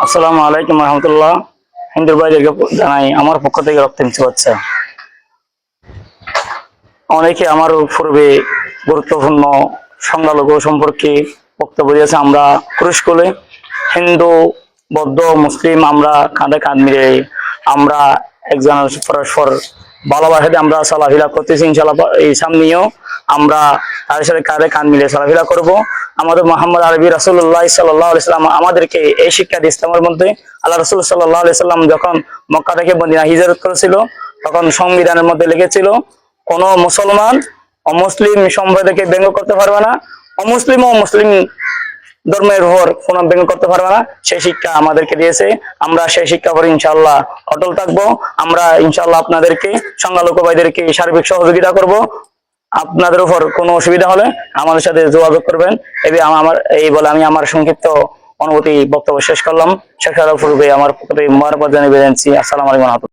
আসসালামু আলাইকুম রহমতুল্লাহ। হিন্দুর ভাইদেরকে জানাই আমার পক্ষ থেকে রক্তের শুভেচ্ছা। অনেকে আমার পূর্বে গুরুত্বপূর্ণ সংখ্যালঘু সম্পর্কে বক্তব্য দিয়েছে। আমরা কুরুশকুলে হিন্দু, বৌদ্ধ, মুসলিম আমরা কাঁধে কাঁধ মিলে আমরা একজন পরস্পর ভালোবাসাতে আমরা চলাফেরা করতেছি। ইনশাল্লাহ এই সামনেও আমরা তাদের সাথে কাঁধে কাঁধ মিলে চলাফেরা করবো। আমাদের মোহাম্মদ আরবি রাসূলুল্লাহ সাল্লাল্লাহু আলাইহি সাল্লাম আমাদেরকে এই শিক্ষা দিয়ে ইসলামের মধ্যে আল্লাহ রাসূল সাল্লাল্লাহু আলাইহি সাল্লাম যখন মক্কা থেকে মদিনা হিজরত করেছিল তখন সংবিধানের মধ্যে লিখেছিল কোন মুসলমান অমুসলিম সম্প্রদায়কে ব্যঙ্গ করতে পারবে না, অমুসলিম ও মুসলিম ধর্মের উপর কোনো ব্যঙ্গ করতে পারবে না। সেই শিক্ষা আমাদেরকে দিয়েছে। আমরা সেই শিক্ষা করে ইনশাআল্লাহ অটল থাকবো। আমরা ইনশাআল্লাহ আপনাদেরকে সংখ্যালঘু ভাইদেরকে সার্বিক সহযোগিতা করব। আপনাদের উপর কোনো অসুবিধা হলে আমাদের সাথে যোগাযোগ করবেন। এই বলে আমি আমার সংক্ষিপ্ত অনুভূতি বক্তব্য শেষ করলাম। শেষ করার পূর্বে আমার মোবারকবাদ জানিয়ে বেরিয়েছি। আসসালামু আলাইকুম।